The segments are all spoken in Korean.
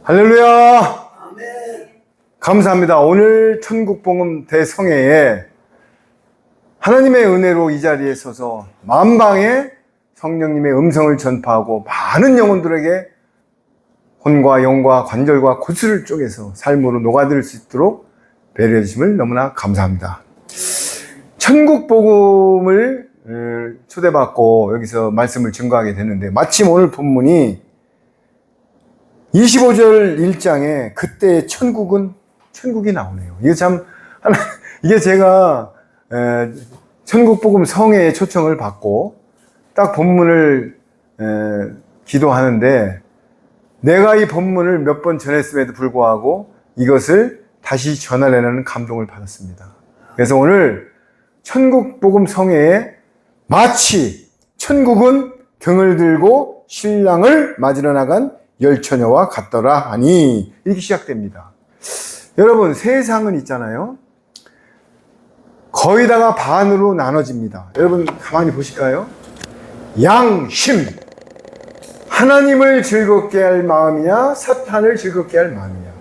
할렐루야! 아멘. 감사합니다. 오늘 천국복음 대성회에 하나님의 은혜로 이 자리에 서서 만방에 성령님의 음성을 전파하고 많은 영혼들에게 혼과 영과 관절과 구슬을 쪼개서 삶으로 녹아들 수 있도록 배려해 주심을 너무나 감사합니다. 천국복음을 초대받고 여기서 말씀을 증거하게 되는데, 마침 오늘 본문이 25절 1장에 그때의 천국이 나오네요. 이게 참, 이게 제가 천국복음 성회의 초청을 받고 딱 본문을 기도하는데, 내가 이 본문을 몇 번 전했음에도 불구하고 이것을 다시 전하려는 감동을 받았습니다. 그래서 오늘 천국복음 성회에 마치 천국은 등을 들고 신랑을 맞으러 나간 열처녀와 같더라 하니, 이렇게 시작됩니다. 여러분, 세상은 있잖아요, 거의 다가 반으로 나눠집니다. 여러분 가만히 보실까요? 양심, 하나님을 즐겁게 할 마음이냐 사탄을 즐겁게 할 마음이냐.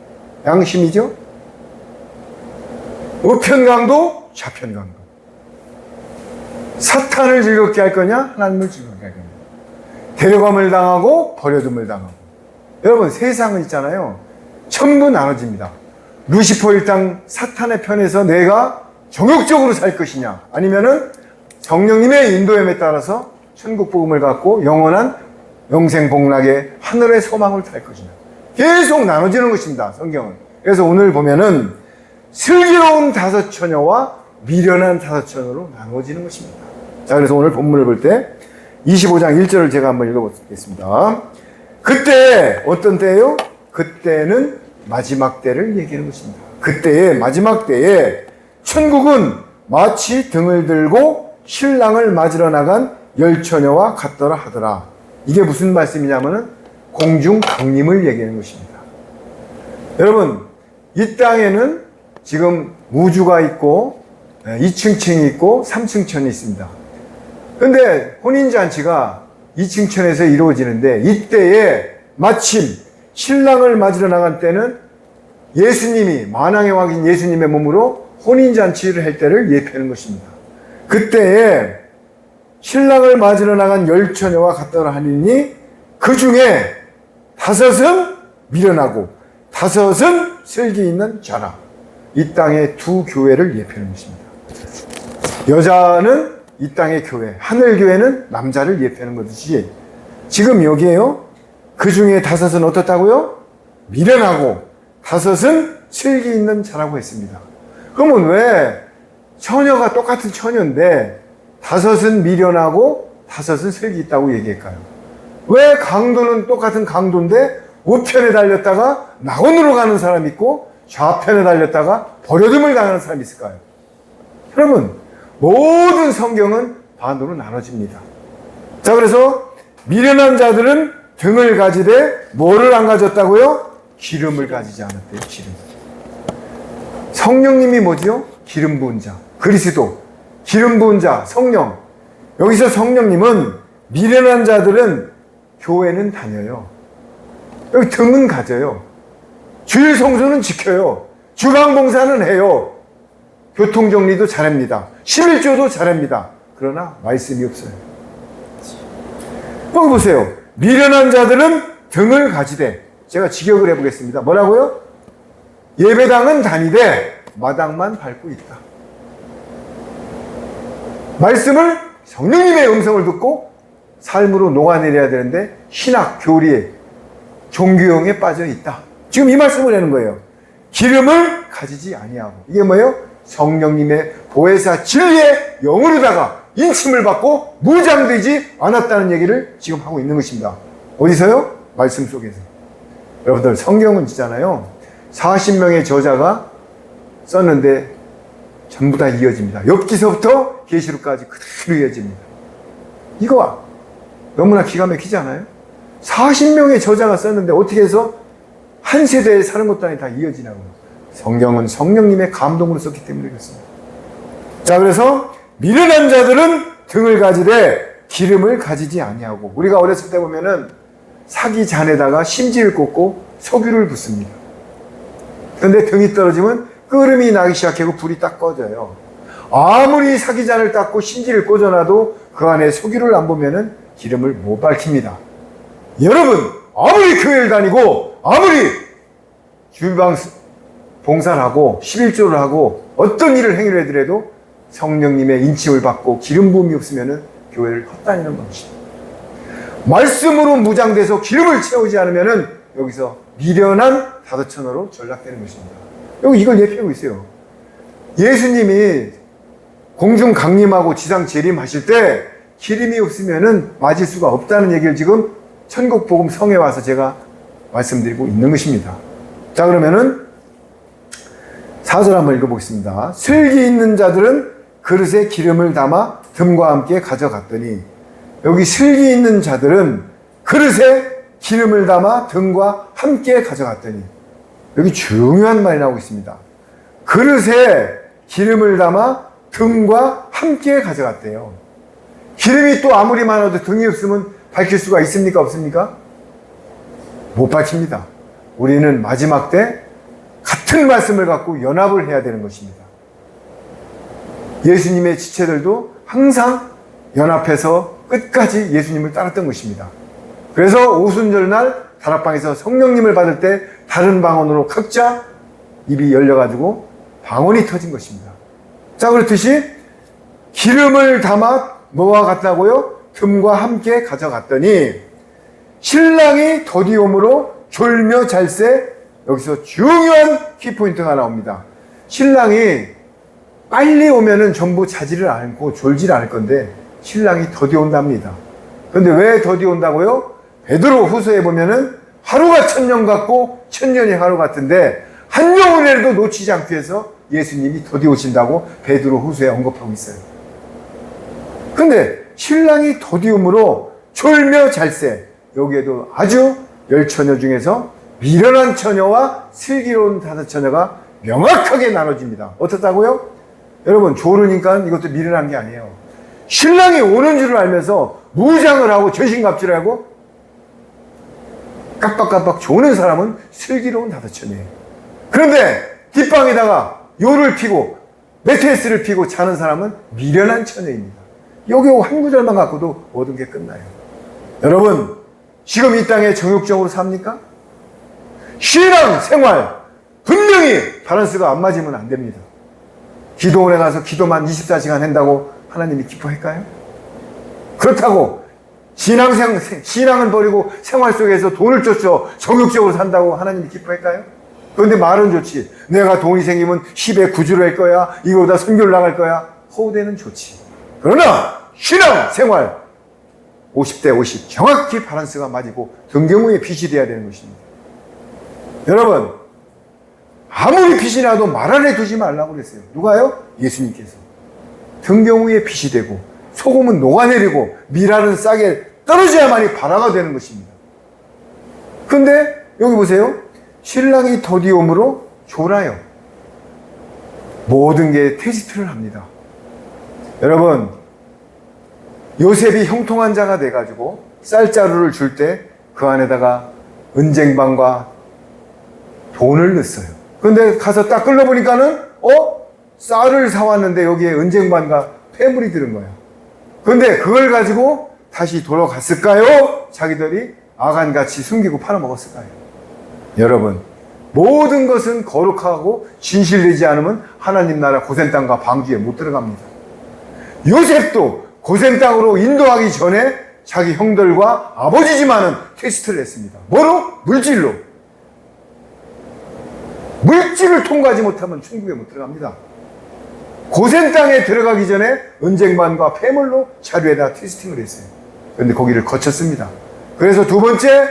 양심이죠. 우편강도 좌편강도. 사탄을 즐겁게 할 거냐 하나님을 즐겁게 할 거냐. 데려감을 당하고 버려둠을 당하고. 여러분, 세상은 있잖아요, 전부 나눠집니다. 루시퍼 일당 사탄의 편에서 내가 정욕적으로 살 것이냐, 아니면은 성령님의 인도함에 따라서 천국복음을 갖고 영원한 영생복락의 하늘의 소망을 탈 것이냐. 계속 나눠지는 것입니다, 성경은. 그래서 오늘 보면은 슬기로운 다섯 처녀와 미련한 다섯 처녀로 나눠지는 것입니다. 자, 그래서 오늘 본문을 볼 때 25장 1절을 제가 한번 읽어보겠습니다. 그때, 어떤 때예요? 그때는 마지막 때를 얘기하는 것입니다. 그때의 마지막 때에 천국은 마치 등을 들고 신랑을 맞으러 나간 열처녀와 같더라 하더라. 이게 무슨 말씀이냐면은 공중 강림을 얘기하는 것입니다. 여러분, 이 땅에는 지금 우주가 있고 2층층이 있고 3층천이 있습니다. 근데 혼인잔치가 2층천에서 이루어지는데, 이때에 마침 신랑을 맞으러 나간 때는 예수님이, 만왕의 왕인 예수님의 몸으로 혼인잔치를 할 때를 예표하는 것입니다. 그때에 신랑을 맞으러 나간 열처녀와 같더라 하니, 그 중에 다섯은 미련하고 다섯은 슬기 있는 자라. 이 땅의 두 교회를 예표하는 것입니다. 여자는 이 땅의 교회, 하늘교회는 남자를 예표하는 것이지, 지금 여기에요, 그 중에 다섯은 어떻다고요? 미련하고 다섯은 슬기 있는 자라고 했습니다. 그러면 왜 처녀가 똑같은 처녀인데 다섯은 미련하고 다섯은 슬기 있다고 얘기할까요? 왜 강도는 똑같은 강도인데 우편에 달렸다가 낙원으로 가는 사람이 있고 좌편에 달렸다가 버려둠을 당하는 사람이 있을까요? 여러분, 모든 성경은 반으로 나눠집니다. 자, 그래서 미련한 자들은 등을 가지되 뭐를 안 가졌다고요? 기름을 가지지 않았대요. 기름. 성령님이 뭐지요? 기름 부은 자. 그리스도. 기름 부은 자, 성령. 여기서 성령님은 미련한 자들은 교회는 다녀요. 여기 등은 가져요. 주일 성수는 지켜요. 주방봉사는 해요. 교통정리도 잘합니다. 11조도 잘합니다. 그러나 말씀이 없어요. 여기 보세요. 미련한 자들은 등을 가지되, 제가 직역을 해보겠습니다. 뭐라고요? 예배당은 다니되 마당만 밟고 있다. 말씀을, 성령님의 음성을 듣고 삶으로 녹아내려야 되는데 신학, 교리에, 종교형에 빠져 있다. 지금 이 말씀을 하는 거예요. 기름을 가지지 아니하고. 이게 뭐예요? 성령님의 보혜사 진리의 영으로다가 인침을 받고 무장되지 않았다는 얘기를 지금 하고 있는 것입니다. 어디서요? 말씀 속에서. 여러분들, 성경은 있잖아요, 40명의 저자가 썼는데 전부 다 이어집니다. 욥기서부터 계시록까지 그대로 이어집니다. 이거 너무나 기가 막히지 않아요? 40명의 저자가 썼는데 어떻게 해서 한 세대에 사는 것도 아니고 다 이어지냐고요. 성경은 성령님의 감동으로 썼기 때문에 그렇습니다. 자, 그래서 미련한 자들은 등을 가지되 기름을 가지지 아니하고. 우리가 어렸을 때 보면은 사기 잔에다가 심지를 꽂고 석유를 붓습니다. 그런데 등이 떨어지면 끓음이 나기 시작하고 불이 딱 꺼져요. 아무리 사기잔을 닦고 신지를 꽂아놔도 그 안에 석유를 안 보면은 기름을 못 밝힙니다. 여러분, 아무리 교회를 다니고 아무리 주방 봉사를 하고 11조를 하고 어떤 일을 행위를 해더라도 성령님의 인침을 받고 기름 부음이 없으면은 교회를 헛다니는 것입니다. 말씀으로 무장돼서 기름을 채우지 않으면은 여기서 미련한 다도천어로 전락되는 것입니다. 여기 이걸 예표하고 있어요. 예수님이 공중 강림하고 지상 재림하실 때 기름이 없으면은 맞을 수가 없다는 얘기를 지금 천국복음 성에 와서 제가 말씀드리고 있는 것입니다. 자, 그러면은 4절 한번 읽어보겠습니다. 슬기 있는 자들은 그릇에 기름을 담아 듬과 함께 가져갔더니, 여기 슬기 있는 자들은 그릇에 기름을 담아 듬과 함께 가져갔더니, 여기 중요한 말이 나오고 있습니다. 그릇에 기름을 담아 등과 함께 가져갔대요. 기름이 또 아무리 많아도 등이 없으면 밝힐 수가 있습니까? 없습니까? 못 밝힙니다. 우리는 마지막 때 같은 말씀을 갖고 연합을 해야 되는 것입니다. 예수님의 지체들도 항상 연합해서 끝까지 예수님을 따랐던 것입니다. 그래서 오순절날 다락방에서 성령님을 받을 때 다른 방언으로 각자 입이 열려가지고 방언이 터진 것입니다. 자, 그렇듯이 기름을 담아 뭐와 같다고요? 틈과 함께 가져갔더니 신랑이 더디옴으로 졸며 잘세. 여기서 중요한 키포인트가 나옵니다. 신랑이 빨리 오면은 전부 자지를 않고 졸지를 않을 건데 신랑이 더디 온답니다. 그런데 왜 더디 온다고요? 베드로 후서에 보면은 하루가 천년 같고 천년이 하루 같은데 한 영혼이라도 놓치지 않기 위해서 예수님이 더디 오신다고 베드로 후서에 언급하고 있어요. 그런데 신랑이 더디 오므로 졸며 잘세. 여기에도 아주 열처녀 중에서 미련한 처녀와 슬기로운 다섯처녀가 명확하게 나눠집니다. 어떻다고요? 여러분, 조르니까 이것도 미련한 게 아니에요. 신랑이 오는 줄을 알면서 무장을 하고 전신갑주를 깜빡깜빡 조는 사람은 슬기로운 다섯처녀예요. 그런데 뒷방에다가 요를 피고 매트리스를 피고 자는 사람은 미련한 처녀입니다. 여기 한 구절만 갖고도 모든 게 끝나요. 여러분, 지금 이 땅에 정욕적으로 삽니까? 신앙 생활 분명히 밸런스가 안 맞으면 안 됩니다. 기도원에 가서 기도만 24시간 한다고 하나님이 기뻐할까요? 그렇다고 신앙은 버리고 생활 속에서 돈을 쫓아 정욕적으로 산다고 하나님이 기뻐할까요? 그런데 말은 좋지. 내가 돈이 생기면 10에 9주를 할 거야. 이거보다 선교를 나갈 거야. 허우대는 좋지. 그러나 신앙 생활 50대 50 정확히 밸런스가 맞고 등경우에 빛이 돼야 되는 것입니다. 여러분, 아무리 빛이 나도 말 안에 두지 말라고 그랬어요. 누가요? 예수님께서. 등경우에 빛이 되고 소금은 녹아내리고 밀알은 싹에 떨어져야만이 발화가 되는 것입니다. 그런데 여기 보세요. 신랑이 더디 오므로 졸아요. 모든 게 테스트를 합니다. 여러분, 요셉이 형통한 자가 돼가지고 쌀자루를 줄 때 그 안에다가 은쟁반과 돈을 넣었어요. 그런데 가서 딱 끌어보니까는 쌀을 사왔는데 여기에 은쟁반과 폐물이 들은 거예요. 그런데 그걸 가지고 다시 돌아갔을까요? 자기들이 아간같이 숨기고 팔아먹었을까요? 여러분, 모든 것은 거룩하고 진실되지 않으면 하나님 나라 고센 땅과 방주에 못 들어갑니다. 요셉도 고센 땅으로 인도하기 전에 자기 형들과 아버지지만은 테스트를 했습니다. 뭐로? 물질로. 물질을 통과하지 못하면 천국에 못 들어갑니다. 고센 땅에 들어가기 전에 은쟁반과 폐물로 자료에다 테스팅을 했어요. 그런데 거기를 거쳤습니다. 그래서 두 번째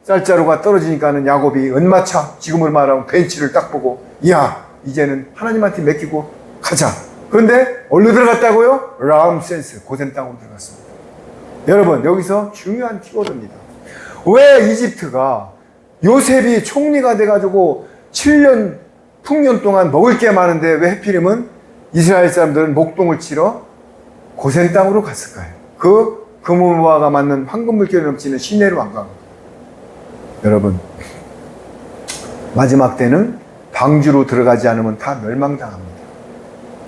쌀자루가 떨어지니까는 야곱이 은마차, 지금으로 말하면 벤치를 딱 보고, 야, 이제는 하나님한테 맡기고 가자. 그런데 어디로 들어갔다고요? 라암센스, 고센 땅으로 들어갔습니다. 여러분, 여기서 중요한 키워드입니다. 왜 이집트가 요셉이 총리가 돼가지고 7년 풍년 동안 먹을 게 많은데 왜 해필이면 이스라엘 사람들은 목동을 치러 고센 땅으로 갔을까요? 그 금은화가 맞는 황금 물결이 넘치는 시내로 안 가고. 여러분, 마지막 때는 방주로 들어가지 않으면 다 멸망당합니다.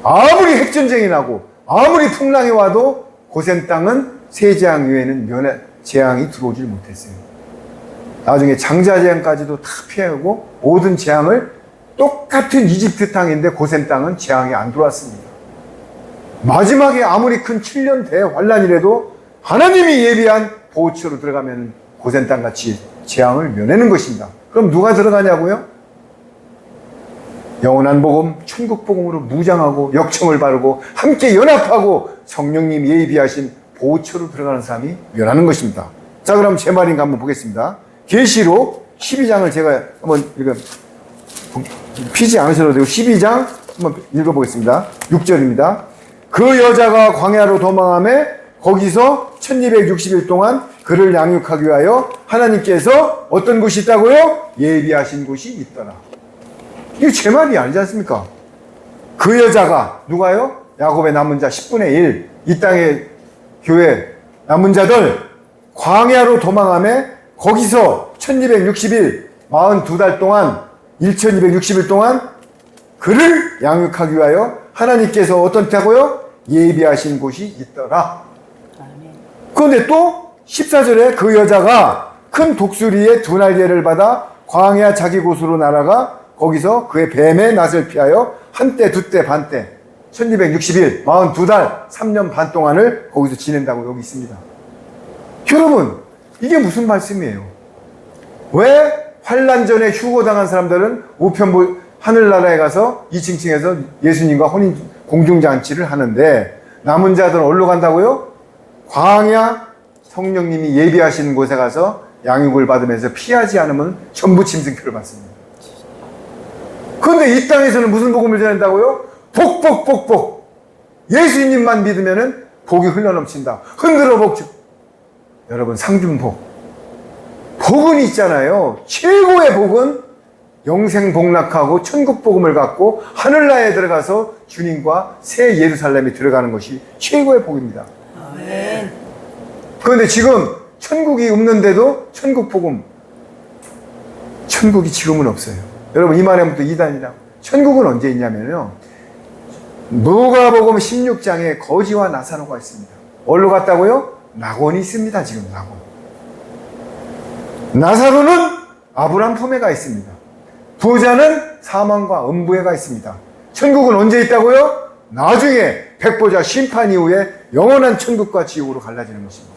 아무리 핵전쟁이 나고 아무리 풍랑이 와도 고센 땅은 세 재앙 외에는 재앙이 들어오질 못했어요. 나중에 장자재앙까지도 다 피하고 모든 재앙을 똑같은 이집트 땅인데 고센 땅은 재앙이 안 들어왔습니다. 마지막에 아무리 큰 7년 대환란이라도 하나님이 예비한 보호처로 들어가면 고센 땅같이 재앙을 면하는 것입니다. 그럼 누가 들어가냐고요? 영원한 복음, 천국 복음으로 무장하고 역청을 바르고 함께 연합하고 성령님 예비하신 보호처로 들어가는 사람이 면하는 것입니다. 자, 그럼 제 말인가 한번 보겠습니다. 계시록 12장을 제가 한번 피지 않으셔도 되고 12장 한번 읽어보겠습니다. 6절입니다. 그 여자가 광야로 도망하며 거기서 1260일 동안 그를 양육하기 위하여 하나님께서 어떤 곳이 있다고요? 예비하신 곳이 있더라. 이게 제 말이 아니지 않습니까? 그 여자가 누가요? 야곱의 남은 자 10분의 1, 이 땅의 교회 남은 자들 광야로 도망하며 거기서 1260일 42달 동안 1260일 동안 그를 양육하기 위하여 하나님께서 어떤 때고요? 예비하신 곳이 있더라. 그런데 또 14절에 그 여자가 큰 독수리의 두 날개를 받아 광야 자기 곳으로 날아가 거기서 그의 뱀의 낯을 피하여 한때 두때 반때 1260일 42달 3년 반 동안을 거기서 지낸다고 여기 있습니다. 여러분, 이게 무슨 말씀이에요? 왜 환란 전에 휴거당한 사람들은 우편부 하늘나라에 가서 2층층에서 예수님과 혼인 공중잔치를 하는데 남은 자들은 어디로 간다고요? 광야 성령님이 예비하시는 곳에 가서 양육을 받으면서 피하지 않으면 전부 짐승표를 받습니다. 그런데 이 땅에서는 무슨 복음을 전한다고요? 복. 예수님만 믿으면은 복이 흘러넘친다. 흔들어 복. 여러분, 상중복. 복은 있잖아요. 최고의 복은 영생 복락하고 천국 복음을 갖고 하늘나라에 들어가서 주님과 새 예루살렘에 들어가는 것이 최고의 복입니다. 아멘. 그런데 지금 천국이 없는데도 천국 복음, 천국이 지금은 없어요. 여러분, 이 말에부터 이단이라고. 천국은 언제 있냐면요, 누가복음 16장에 거지와 나사로가 있습니다. 어디로 갔다고요? 낙원이 있습니다. 지금 낙원. 나사로는 아브람 품에 가 있습니다. 부자는 사망과 음부에 가 있습니다. 천국은 언제 있다고요? 나중에 백보자 심판 이후에 영원한 천국과 지옥으로 갈라지는 것입니다.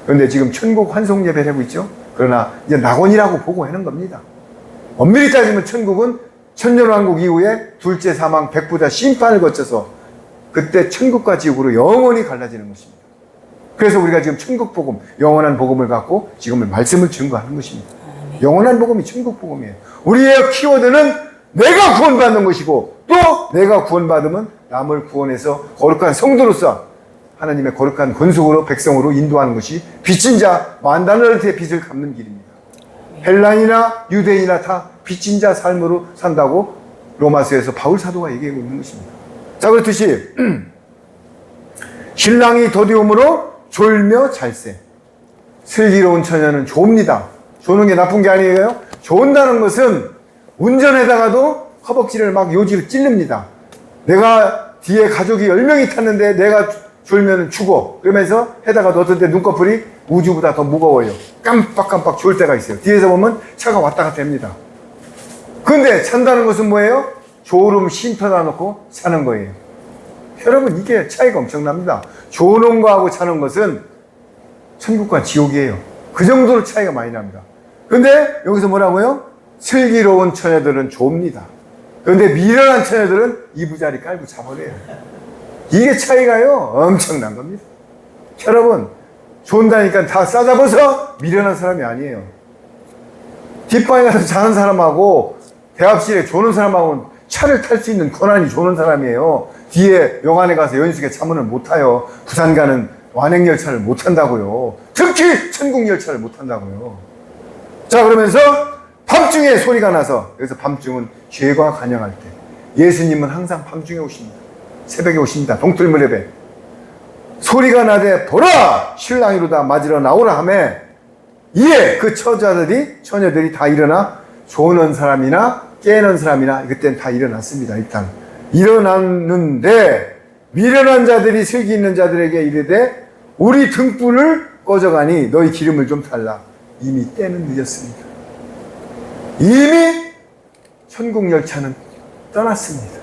그런데 지금 천국 환송 예배를 하고 있죠. 그러나 이제 낙원이라고 보고 하는 겁니다. 엄밀히 따지면 천국은 천년왕국 이후에 둘째 사망 백보자 심판을 거쳐서 그때 천국과 지옥으로 영원히 갈라지는 것입니다. 그래서 우리가 지금 천국 복음, 영원한 복음을 갖고 지금은 말씀을 증거하는 것입니다. 영원한 복음이 천국 복음이에요. 우리의 키워드는 내가 구원받는 것이고 또 내가 구원받으면 남을 구원해서 거룩한 성도로서 하나님의 거룩한 권속으로 백성으로 인도하는 것이 빚진 자 만다나르트의 빚을 갚는 길입니다. 헬라인이나 유대인이나 다 빚진 자 삶으로 산다고 로마서에서 바울 사도가 얘기하고 있는 것입니다. 자, 그렇듯이 신랑이 더디움으로 졸며 잘세. 슬기로운 처녀는 좋습니다. 조는 게 나쁜 게 아니에요. 좋은다는 것은 운전에다가도 허벅지를 막 요지로 찔릅니다. 내가 뒤에 가족이 10명이 탔는데 내가 졸면 죽어. 그러면서 해다가 어떤 때 눈꺼풀이 우주보다 더 무거워요. 깜빡깜빡 졸 때가 있어요. 뒤에서 보면 차가 왔다 갔다 합니다. 그런데 찬다는 것은 뭐예요? 졸음 쉼터다 놓고 사는 거예요. 여러분, 이게 차이가 엄청납니다. 조는 거하고 차는 것은 천국과 지옥이에요. 그 정도로 차이가 많이 납니다. 그런데 여기서 뭐라고요? 슬기로운 처녀들은 좁니다. 그런데 미련한 처녀들은 이부자리 깔고 자버려요. 이게 차이가요, 엄청난 겁니다. 여러분, 좋다니까 다 싸잡아서 미련한 사람이 아니에요. 뒷방에 가서 자는 사람하고 대합실에 조는 사람하고는 차를 탈 수 있는 권한이 조는 사람이에요. 뒤에 영안에 가서 연수에 자문을 못 타요. 부산 가는 완행열차를 못 탄다고요. 특히 천국열차를 못 탄다고요. 자, 그러면서 밤중에 소리가 나서, 여기서 밤중은 죄가 간영할 때, 예수님은 항상 밤중에 오십니다. 새벽에 오십니다. 동틀물 예배. 소리가 나되 보라! 신랑이로다 맞으러 나오라 하매 이에 그 처녀들이 다 일어나 조는 사람이나 깨는 사람이나 그때는 다 일어났습니다. 일단 일어났는데 미련한 자들이 슬기 있는 자들에게 이르되 우리 등불을 꺼져가니 너희 기름을 좀 달라. 이미 때는 늦었습니다. 이미 천국 열차는 떠났습니다.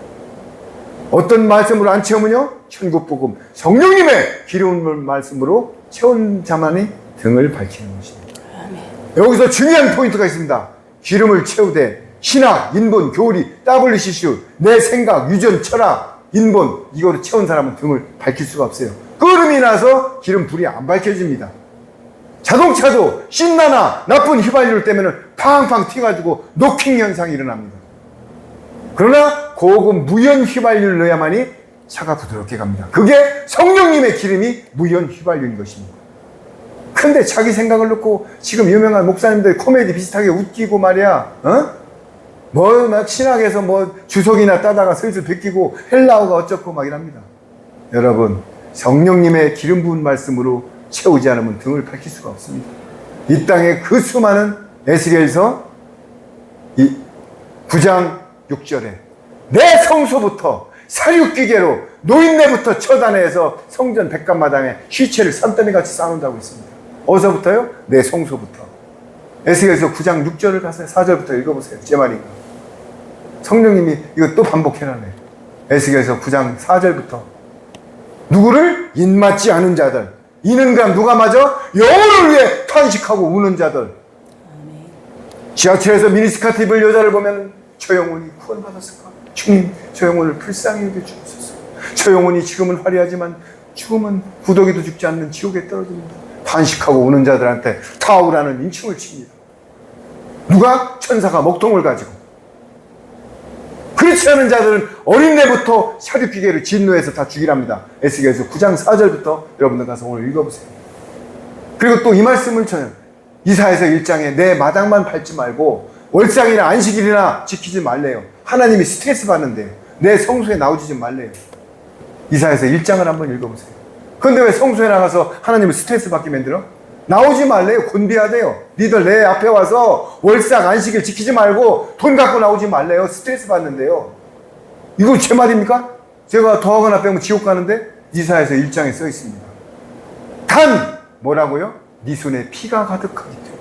어떤 말씀으로 안 채우면요? 천국복음 성령님의 기름 말씀으로 채운 자만이 등을 밝히는 것입니다. 여기서 중요한 포인트가 있습니다. 기름을 채우되 신학, 인본, 교리, WCC, 내 생각, 유전, 철학, 인본 이거로 채운 사람은 등을 밝힐 수가 없어요. 끓음이 나서 기름 불이 안 밝혀집니다. 자동차도 신나나 나쁜 휘발유를 떼면 팡팡 튀가지고 노킹 현상이 일어납니다. 그러나 고급 무연 휘발유를 넣어야만이 차가 부드럽게 갑니다. 그게 성령님의 기름이 무연 휘발유인 것입니다. 근데 자기 생각을 놓고 지금 유명한 목사님들 코미디 비슷하게 웃기고 말이야, 뭐 막 신학에서 뭐 주석이나 따다가 슬슬 베끼고 헬라어가 어쩌고 막 이랍니다. 여러분, 성령님의 기름 부은 말씀으로 채우지 않으면 등을 밝힐 수가 없습니다. 이 땅에 그 수많은 에스겔서 9장 6절에 내 성소부터 사륙기계로 노인네부터 처단해서 성전 백간마당에 시체를 산더미같이 쌓는다고 있습니다. 어디서부터요? 내 성소부터. 에스겔서 9장 6절을 가서 4절부터 읽어보세요. 제 말인가? 성령님이 이거 또 반복해라네. 에스겔서 9장 4절부터 누구를? 인맞지 않은 자들. 이는 그럼 누가 맞아? 영혼을 위해 탄식하고 우는 자들. 지하철에서 미니스커트 여자를 보면 저 영혼이 구원받았을까? 주님, 저 영혼을 불쌍히 여겨주옵소서. 저 영혼이 지금은 화려하지만 죽으면 구더기도 죽지 않는 지옥에 떨어집니다. 탄식하고 우는 자들한테 타오라는 인칭을 칩니다. 누가? 천사가 목통을 가지고. 그렇지 않은 자들은 어린애부터 사륙기계를 진노해서 다 죽이랍니다. 에스겔서 9장 4절부터 여러분들 가서 오늘 읽어보세요. 그리고 또 이 말씀을 쳐요. 이사야서 1장에 내 마당만 밟지 말고 월상이나 안식일이나 지키지 말래요. 하나님이 스트레스 받는데요. 내 성소에 나오지 좀 말래요. 이사야서 1장을 한번 읽어보세요. 그런데 왜 성소에 나가서 하나님을 스트레스 받게 만들어? 나오지 말래요. 곤비하대요. 니들 내 앞에 와서 월삭 안식일 지키지 말고 돈 갖고 나오지 말래요. 스트레스 받는데요. 이거 제 말입니까? 제가 더하거나 빼면 지옥 가는데 이사야서 1장에 써 있습니다. 단 뭐라고요? 네 손에 피가 가득하기 때문에.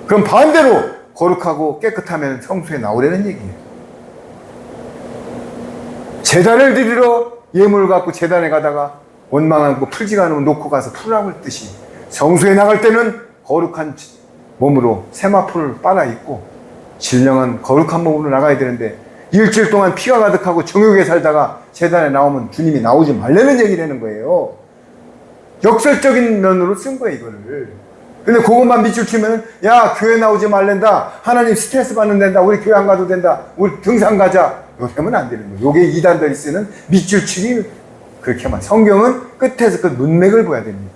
그럼 반대로 거룩하고 깨끗하면 성소에 나오라는 얘기예요. 제단을 드리러 예물을 갖고 제단에 가다가 원망하고 풀지가 않으면 놓고 가서 풀라고 했듯이 성소에 나갈 때는 거룩한 몸으로 세마포를 빨아 입고 신령한 거룩한 몸으로 나가야 되는데 일주일 동안 피가 가득하고 정욕에 살다가 제단에 나오면 주님이 나오지 말라는 얘기라는 거예요. 역설적인 면으로 쓴 거예요, 이거를. 근데 그것만 밑줄 치면 야, 교회 나오지 말란다. 하나님 스트레스 받는 된다. 우리 교회 안 가도 된다. 우리 등산 가자. 이렇게 하면 안 되는 거예요. 요게 이단들이 쓰는 밑줄 치기. 그렇게 하면 성경은 끝에서 그 문맥을 봐야 됩니다.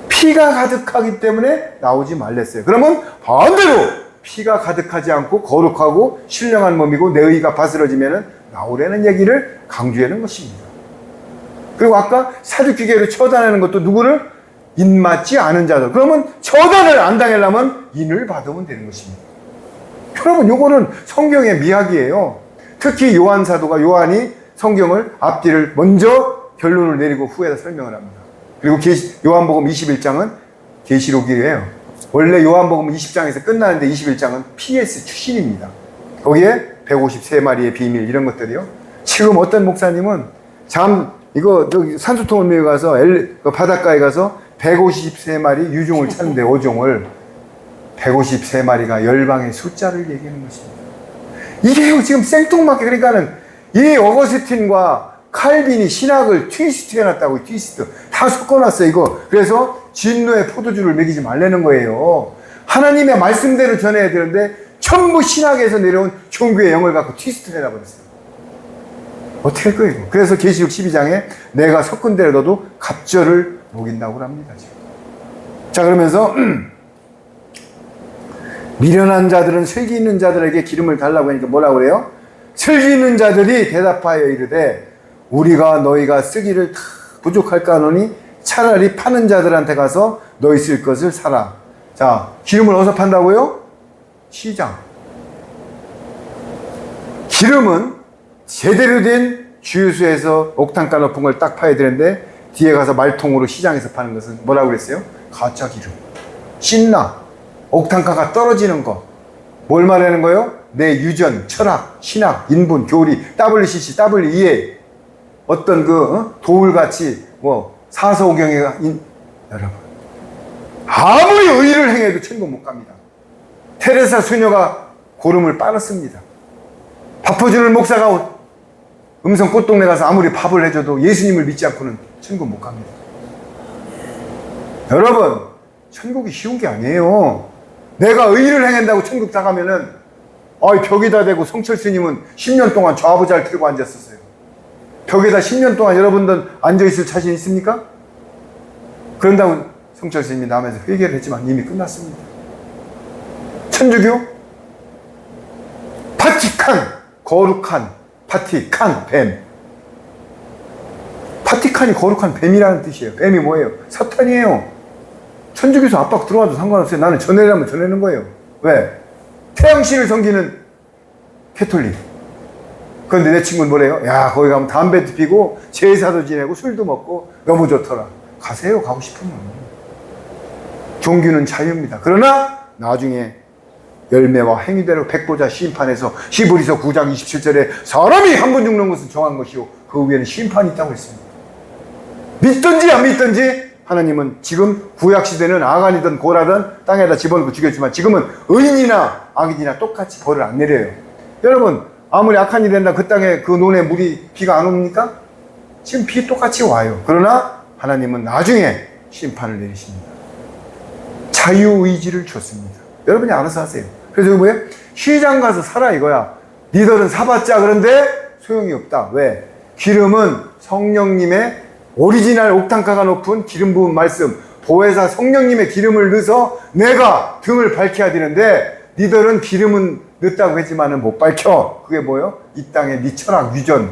피가 가득하기 때문에 나오지 말랬어요. 그러면 반대로 피가 가득하지 않고 거룩하고 신령한 몸이고 내 의가 바스러지면 나오라는 얘기를 강조하는 것입니다. 그리고 아까 사륙기계로 처단하는 것도 누구를? 인맞지 않은 자들. 그러면 처단을 안 당하려면 인을 받으면 되는 것입니다. 여러분, 요거는 성경의 미학이에요. 특히 요한 사도가 요한이 성경을 앞뒤를 먼저 결론을 내리고 후에다 설명을 합니다. 그리고 요한복음 21장은 계시록이에요. 원래 요한복음 20장에서 끝나는데 21장은 PS 출신입니다. 거기에 153마리의 비밀 이런 것들이요. 지금 어떤 목사님은 이거 저기 산수통을 메고 가서 바닷가에 가서 153마리 유종을 찾는데 5종을 153마리가 열방의 숫자를 얘기하는 것입니다. 이게요 지금 생뚱맞게 그러니까는 이 어거스틴과 칼빈이 신학을 트위스트 해놨다고. 트위스트 다 섞어놨어요 이거. 그래서 진노의 포도주를 먹이지 말라는 거예요. 하나님의 말씀대로 전해야 되는데 전부 신학에서 내려온 종교의 영을 갖고 트위스트 해놔버렸어요. 어떻게 할 거예요? 그래서 계시록 12장에 내가 섞은 대로 너도 갑절을 먹인다고 합니다. 지금. 자, 그러면서 미련한 자들은 슬기 있는 자들에게 기름을 달라고 하니까 뭐라고 그래요? 슬기 있는 자들이 대답하여 이르되 우리가 너희가 쓰기를 다 부족할까 하노니 차라리 파는 자들한테 가서 너희 쓸 것을 사라. 자, 기름을 어디서 판다고요? 시장. 기름은 제대로 된 주유소에서 옥탄가 높은 걸 딱 파야 되는데 뒤에 가서 말통으로 시장에서 파는 것은 뭐라고 그랬어요? 가짜 기름. 신나. 옥탄가가 떨어지는 거. 뭘 말하는 거예요? 내 유전, 철학, 신학, 인분, 교리, WCC, WEA 어떤 도울같이 사서오경에 여러분 아무리 의를 행해도 천국 못 갑니다. 테레사 수녀가 고름을 빨았습니다. 밥퍼주는 목사가 음성 꽃동네 가서 아무리 밥을 해줘도 예수님을 믿지 않고는 천국 못 갑니다. 여러분, 천국이 쉬운 게 아니에요. 내가 의를 행한다고 천국 다 가면은 벽에다 대고 성철 스님은 10년 동안 좌부자를 들고 앉았었어요. 벽에다 10년 동안 여러분들 앉아있을 자신 있습니까? 그런다고 성철 스님이 남에서 회개를 했지만 이미 끝났습니다. 천주교? 바티칸, 거룩한 바티칸, 뱀. 바티칸이 거룩한 뱀이라는 뜻이에요. 뱀이 뭐예요? 사탄이에요. 천주교에서 압박 들어와도 상관없어요. 나는 전해라면 전하는 거예요. 왜? 태양신을 섬기는 캐톨릭. 그런데 내 친구는 뭐래요? 야, 거기 가면 담배도 피고 제사도 지내고 술도 먹고 너무 좋더라. 가세요, 가고 싶으면. 종교는 자유입니다. 그러나 나중에 열매와 행위대로 백보자 심판에서 히브리서 9장 27절에 사람이 한 번 죽는 것은 정한 것이요 그 위에는 심판이 있다고 했습니다. 믿든지 안 믿든지 하나님은 지금 구약시대는 아간이든 고라든 땅에다 집어넣고 죽였지만 지금은 의인이나 악인이나 똑같이 벌을 안 내려요. 여러분, 아무리 악한 일이 된다 그 땅에 그 논에 물이 비가 안 옵니까? 지금 비 똑같이 와요. 그러나 하나님은 나중에 심판을 내리십니다. 자유의지를 줬습니다. 여러분이 알아서 하세요. 그래서 이거 뭐예요? 시장 가서 사라 이거야. 니들은 사봤자 그런데 소용이 없다. 왜? 기름은 성령님의 오리지널 옥탄가가 높은 기름 부은 말씀, 보혜사 성령님의 기름을 넣어서 내가 등을 밝혀야 되는데 니들은 기름은 넣었다고 했지만은 못 밝혀. 그게 뭐예요? 이 땅의 니 철학, 유전.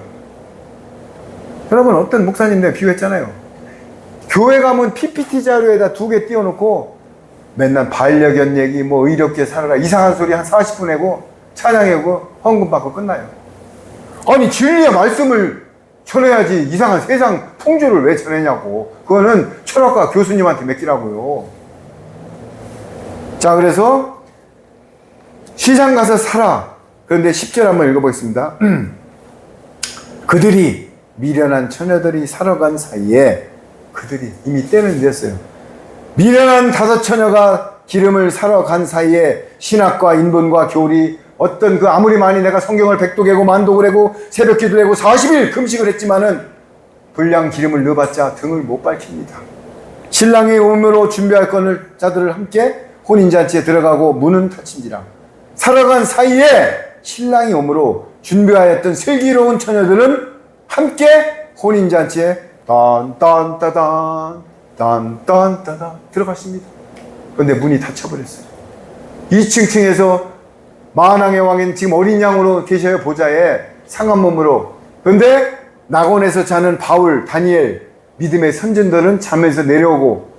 여러분, 어떤 목사님 내가 비유했잖아요. 교회 가면 PPT 자료에다 2개 띄워놓고 맨날 반려견 얘기, 의롭게 살아라 이상한 소리 한 40분 하고 찬양하고 헌금 받고 끝나요. 아니, 진리의 말씀을 전해야지 이상한 세상 풍조를 왜 전해냐고. 그거는 철학과 교수님한테 맡기라고요. 자, 그래서 시장 가서 사라. 그런데 10절 한번 읽어보겠습니다. 그들이 미련한 처녀들이 사러 간 사이에 그들이 이미 때는 늦었어요. 미련한 5 처녀가 기름을 사러 간 사이에 신학과 인본과 교리 어떤 아무리 많이 내가 성경을 100독하고 만독을 하고 새벽 기도를 하고 40일 금식을 했지만은 불량 기름을 넣어봤자 등을 못 밝힙니다. 신랑이 오므로 준비할 것을 자들을 함께 혼인잔치에 들어가고 문은 닫힌지라. 살아간 사이에 신랑이 오므로 준비하였던 슬기로운 처녀들은 함께 혼인잔치에 딴딴따단 딴딴따단 들어갔습니다. 그런데 문이 닫혀버렸어요. 2층에서 만왕의 왕인 지금 어린 양으로 계셔요. 보좌에 상한 몸으로. 그런데 낙원에서 자는 바울, 다니엘 믿음의 선진들은 잠에서 내려오고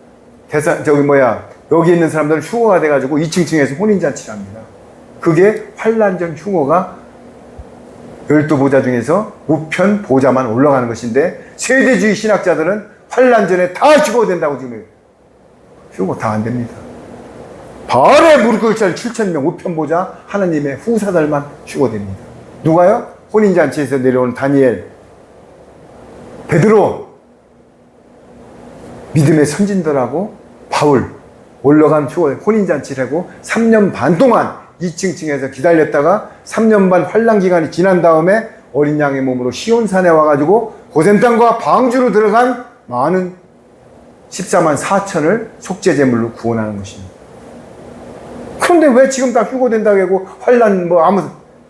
여기 있는 사람들은 휴거가 돼가지고 2층에서 혼인잔치를 합니다. 그게 환란전 휴거가 12보좌 중에서 우편 보좌만 올라가는 것인데 세대주의 신학자들은 환란전에 다 휴거된다고 지금 휴거 다 안 됩니다. 바알의 무릎 꿇을 7,000명 우편보자 하나님의 후사들만 휴거됩니다. 누가요? 혼인잔치에서 내려온 다니엘, 베드로, 믿음의 선진들하고 바울 올라간 휴거 혼인잔치를 하고 3년 반 동안 2층에서 기다렸다가 3년 반 환란 기간이 지난 다음에 어린 양의 몸으로 시온산에 와가지고 고센 땅과 방주로 들어간 많은 14만 4천을 속죄제물로 구원하는 것입니다. 그런데 왜 지금 다 휴거된다고 하고 환란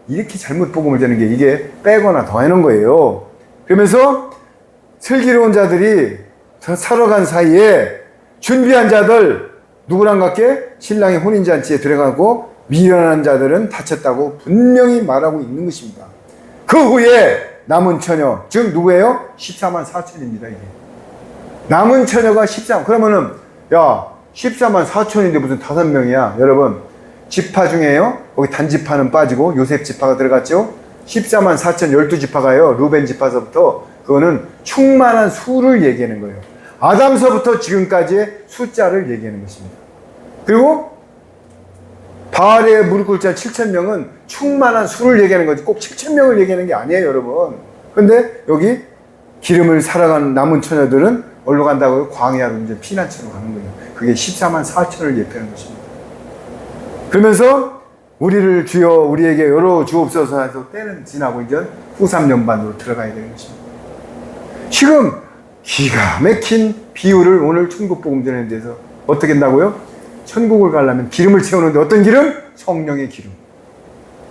이렇게 잘못 복음을 전는 게 이게 빼거나 더해놓은 거예요. 그러면서 슬기로운 자들이 사러 간 사이에 준비한 자들 누구랑 같게 신랑이 혼인잔치에 들어가고 미련한 자들은 다쳤다고 분명히 말하고 있는 것입니다. 그 후에 남은 처녀, 즉 누구예요? 14만 4천입니다. 이게 남은 처녀가 14만. 그러면은 14만 4천인데 무슨 5명이야? 여러분, 지파 중에요. 거기 단지파는 빠지고 요셉 지파가 들어갔죠. 14만 4천 12지파가요. 루벤 지파서부터 그거는 충만한 수를 얘기하는 거예요. 아담서부터 지금까지의 숫자를 얘기하는 것입니다. 그리고 바알에 무릎 꿇지 않은 7천 명은 충만한 수를 얘기하는 거지 꼭 7천 명을 얘기하는 게 아니에요, 여러분. 근데 여기 기름을 살아간 남은 처녀들은 어디로 간다고요? 광야로 이제 피난처로 가는 거예요. 그게 14만 4천을 예표하는 것입니다. 그러면서 우리를 주여 우리에게 열어 주옵소서 해서 때는 지나고 이제 후삼연반으로 들어가야 되는 것입니다. 지금 기가 막힌 비유를 오늘 천국 복음 전하는 데서 어떻게 한다고요? 천국을 가려면 기름을 채우는데 어떤 기름? 성령의 기름.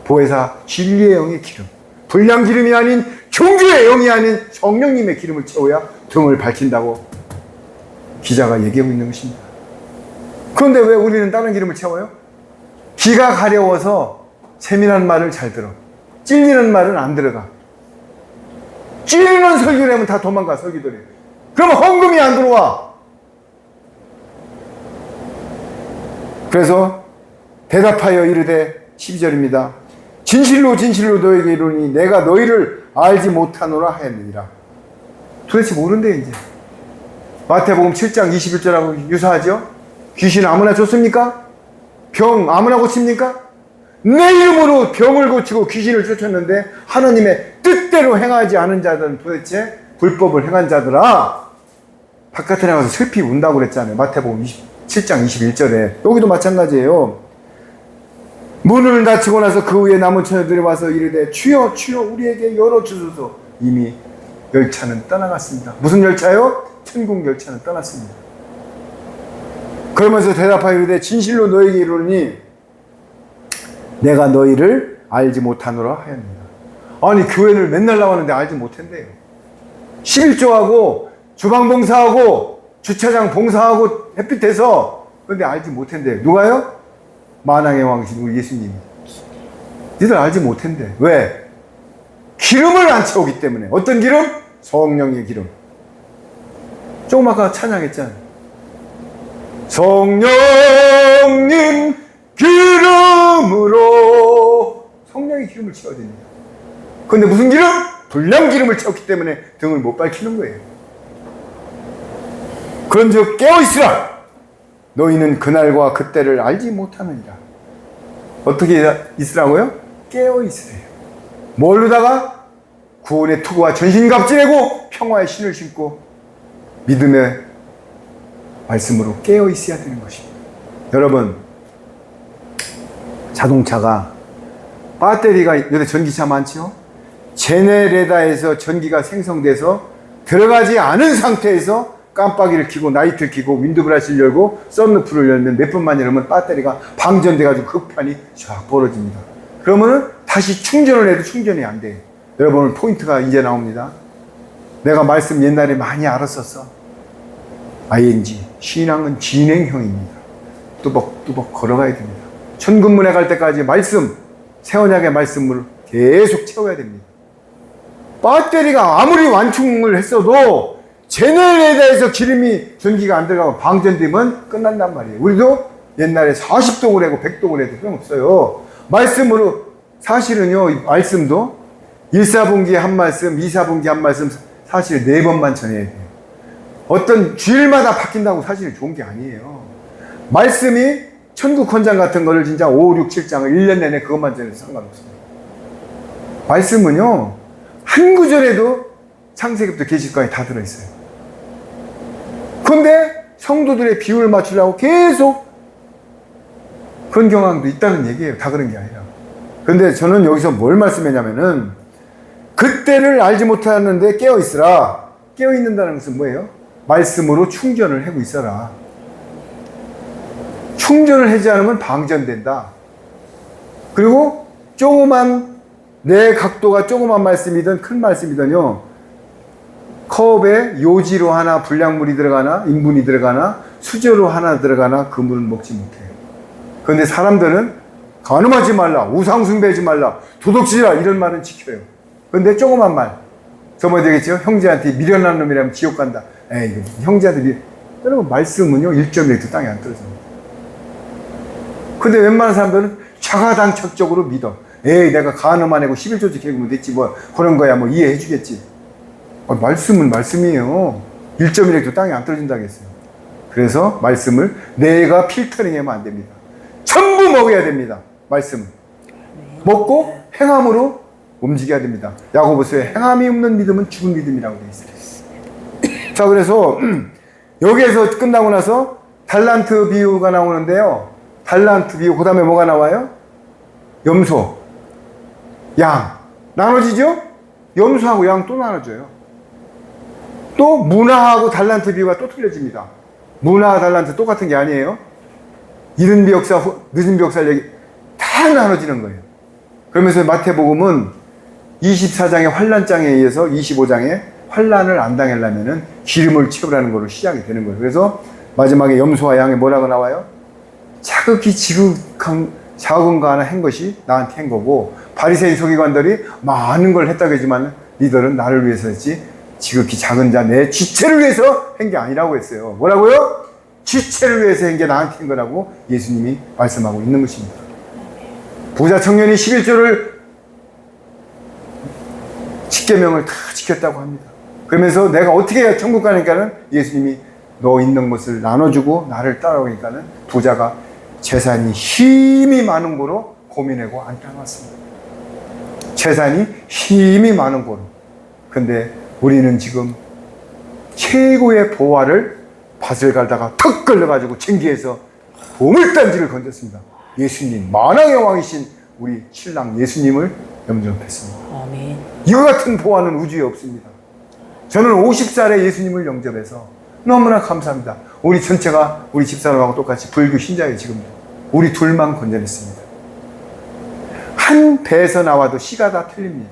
보혜사 진리의 영의 기름. 불량 기름이 아닌 종교의 영이 아닌 성령님의 기름을 채워야 등을 밝힌다고 기자가 얘기하고 있는 것입니다. 그런데 왜 우리는 다른 기름을 채워요? 귀가 가려워서 세밀한 말을 잘 들어. 찔리는 말은 안 들어가. 찔리는 설교를 하면 다 도망가, 설교들이. 그러면 헌금이 안 들어와. 그래서 대답하여 이르되 12절입니다. 진실로 진실로 너에게 이르노니 내가 너희를 알지 못하노라 하였느니라. 도대체 모른대 이제. 마태복음 7장 21절하고 유사하죠? 귀신 아무나 줬습니까? 병 아무나 고칩니까? 내 이름으로 병을 고치고 귀신을 쫓았는데 하나님의 뜻대로 행하지 않은 자들은 도대체 불법을 행한 자들아. 바깥에 나가서 슬피 운다고 그랬잖아요. 마태복음 7장 21절에. 여기도 마찬가지예요. 문을 닫히고 나서 그 후에 남은 처녀들이 와서 이르되 주여 주여 우리에게 열어주소서. 이미 열차는 떠나갔습니다. 무슨 열차요? 천국 열차는 떠났습니다. 그러면서 대답하여 이르되 진실로 너에게 이르노니 내가 너희를 알지 못하노라 하였느니라. 아니 교회를 맨날 나왔는데 알지 못한대요. 11조하고 주방봉사하고 주차장 봉사하고 햇빛에서 그런데 알지 못한대요. 누가요? 만왕의 왕신 우리 예수님이. 니들 알지 못한대. 왜? 기름을 안 채우기 때문에. 어떤 기름? 성령의 기름. 조금 아까 찬양했잖아요. 성령님 기름으로. 성령의 기름을 채워야 됩니다. 그런데 무슨 기름? 불량 기름을 채웠기 때문에 등을 못 밝히는 거예요. 그런즉 깨어있으라. 너희는 그날과 그때를 알지 못하느니라. 어떻게 있으라고요? 깨어있으래요. 뭘로다가? 구원의 투구와 전신갑주내고 평화의 신을 신고 믿음의 말씀으로 깨어있어야 되는 것입니다. 여러분, 자동차가 배터리가 요새 전기차 많죠? 제네레다에서 전기가 생성돼서 들어가지 않은 상태에서 깜빡이를 켜고 나이트를 켜고 윈드브라시를 열고 썬루프를 열면 몇 분만 열면 배터리가 방전돼가지고 극판이 쫙 벌어집니다. 그러면은 다시 충전을 해도 충전이 안 돼요. 여러분 오늘 포인트가 이제 나옵니다. 내가 말씀 옛날에 많이 알았었어. ing 신앙은 진행형입니다. 뚜벅뚜벅 걸어가야 됩니다. 천군문에 갈 때까지 말씀, 새 언약의 말씀을 계속 채워야 됩니다. 배터리가 아무리 완충을 했어도 제네레이터에서 기름이 전기가 안 들어가고 방전되면 끝난단 말이에요. 우리도 옛날에 40동을 하고 100동을 해도 소용없어요. 말씀으로 사실은요, 말씀도 1사분기에 한 말씀, 2사분기에 한 말씀 사실 4번만 전해야 돼요. 어떤 주일마다 바뀐다고 사실 좋은 게 아니에요. 말씀이 천국 헌장 같은 거를 진짜 5, 6, 7장을 1년 내내 그것만 전해도 상관없습니다. 말씀은요, 한 구절에도 창세기부터 계시까지 다 들어있어요. 그런데 성도들의 비율을 맞추려고 계속 그런 경향도 있다는 얘기예요. 다 그런 게 아니라. 그런데 저는 여기서 뭘 말씀했냐면은 그때를 알지 못하는데 깨어있으라. 깨어있는다는 것은 뭐예요? 말씀으로 충전을 하고 있어라. 충전을 하지 않으면 방전된다. 그리고 조그만 내 각도가 조그만 말씀이든 큰 말씀이든요, 컵에 요지로 하나 불량물이 들어가나 인분이 들어가나 수저로 하나 들어가나 그 물은 먹지 못해요. 그런데 사람들은 간음하지 말라, 우상숭배하지 말라, 도둑질하라 이런 말은 지켜요. 그런데 조그만 말, 저번에 되겠죠? 형제한테 미련한 놈이라면 지옥 간다. 에이, 형제한테 여러분 말씀은요 1.1도 땅에 안 떨어집니다. 근데 웬만한 사람들은 자가당착적으로 믿어. 에이, 내가 간음만 하고 11조씩 해보면 됐지, 뭐, 그런 거야, 뭐, 이해해 주겠지. 말씀은 말씀이에요. 1.1핵도 땅에 안 떨어진다고 했어요. 그래서 말씀을 내가 필터링하면 안 됩니다. 전부 먹어야 됩니다. 말씀은. 먹고 행함으로 움직여야 됩니다. 야고보서에 행함이 없는 믿음은 죽은 믿음이라고 되어 있어요. 자, 그래서 여기에서 끝나고 나서 달란트 비유가 나오는데요. 달란트 비유, 그 다음에 뭐가 나와요? 염소, 양. 나눠지죠? 염소하고 양 또 나눠져요. 또 문화하고 달란트 비유가 또 틀려집니다. 문화와 달란트 똑같은 게 아니에요. 이른 비역사, 늦은 비역사 얘기 다 나눠지는 거예요. 그러면서 마태복음은 24장의 환란장에 의해서 25장에 환란을 안 당하려면은 기름을 채우라는 걸로 시작이 되는 거예요. 그래서 마지막에 염소와 양에 뭐라고 나와요? 자극이 작은 거 하나 한 것이 나한테 한 거고, 바리새인 서기관들이 많은 걸 했다고 하지만 니들은 나를 위해서 했지 지극히 작은 자 내 지체를 위해서 한 게 아니라고 했어요. 뭐라고요? 지체를 위해서 한 게 나한테 한 거라고 예수님이 말씀하고 있는 것입니다. 부자 청년이 11조를 십계명을 다 지켰다고 합니다. 그러면서 내가 어떻게 해야 천국 가니까는 예수님이 너 있는 것을 나눠주고 나를 따라오니까는 부자가 재산이 힘이 많은 거로 고민하고 안 따라왔습니다. 재산이 힘이 많은 거로. 근데 우리는 지금 최고의 보화를 밭을 갈다가 턱 걸려가지고 챙기해서 보물단지를 건졌습니다. 예수님, 만왕의 왕이신 우리 신랑 예수님을 영접했습니다. 아멘. 이와 같은 보화는 우주에 없습니다. 저는 50살에 예수님을 영접해서 너무나 감사합니다. 우리 전체가 우리 집사람하고 똑같이 불교 신자예요. 지금 우리 둘만 건져냈습니다. 한 배에서 나와도 씨가 다 틀립니다.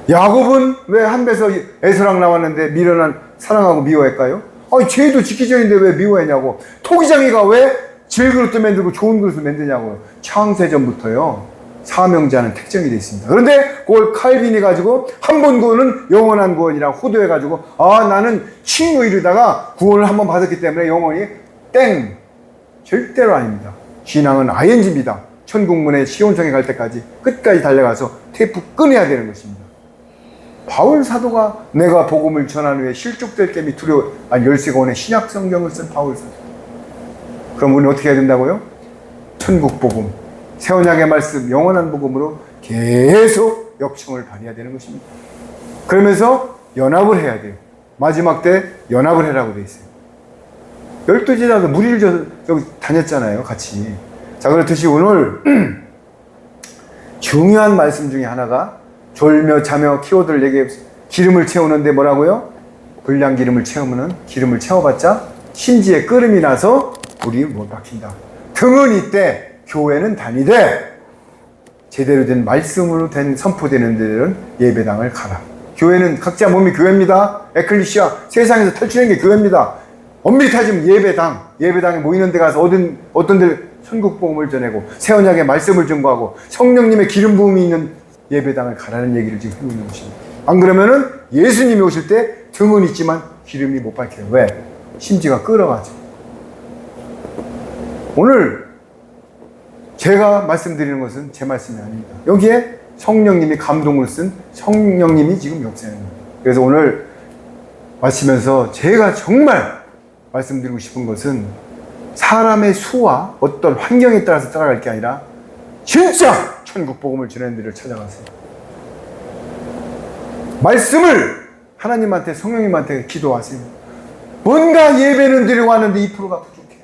야곱은 왜 한 배에서 에서랑 나왔는데 미련한 사랑하고 미워할까요? 죄도 짓기 전인데 왜 미워했냐고. 토기장이가 왜 질그릇도 만들고 좋은 그릇을 만드냐고요. 창세전부터요 사명자는 특정이 되어 있습니다. 그런데 그걸 칼빈이 가지고 한 번 구원은 영원한 구원이라고 호도해가지고 나는 친구 이르다가 구원을 한 번 받았기 때문에 영원히 땡! 절대로 아닙니다. 신앙은 ING입니다. 천국문에 시온성에 갈 때까지 끝까지 달려가서 테이프 끊어야 되는 것입니다. 바울 사도가 내가 복음을 전한 후에 실족될 땜이 두려워 13권의 신약 성경을 쓴 바울 사도. 그럼 우리는 어떻게 해야 된다고요? 천국 복음, 새 언약의 말씀, 영원한 복음으로 계속 역청을 발휘해야 되는 것입니다. 그러면서 연합을 해야 돼요. 마지막 때 연합을 해라고 돼 있어요. 12제자도 무리를 여기 다녔잖아요, 같이. 자, 그렇듯이 오늘 중요한 말씀 중에 하나가 졸며 자며 키워드를 얘기해 기름을 채우는데 뭐라고요? 불량 기름을 채우면은 기름을 채워봤자 심지에 끓음이 나서 불이 못 박힌다. 등은 이때 교회는 다니되 제대로 된 말씀으로 된 선포되는 데들은 예배당을 가라. 교회는 각자 몸이 교회입니다. 에클리시아 세상에서 탈출한 게 교회입니다. 엄밀히 따지면 예배당에 모이는 데 가서 어떤 데 천국 복음을 전하고 새 언약의 말씀을 증거하고 성령님의 기름 부음이 있는 예배당을 가라는 얘기를 지금 하고 있는 것입니다. 안 그러면은 예수님이 오실 때 등은 있지만 기름이 못 밝혀요. 왜? 심지가 끓어가지고. 오늘 제가 말씀드리는 것은 제 말씀이 아닙니다. 여기에 성령님이 감동을 쓴 성령님이 지금 역사하는 겁니다. 그래서 오늘 마치면서 제가 정말 말씀드리고 싶은 것은 사람의 수와 어떤 환경에 따라서 따라갈 게 아니라 진짜 천국 복음을 전하는 데를 찾아가세요. 말씀을 하나님한테 성령님한테 기도하세요. 뭔가 예배는 드리고 하는데 2%가 부족해.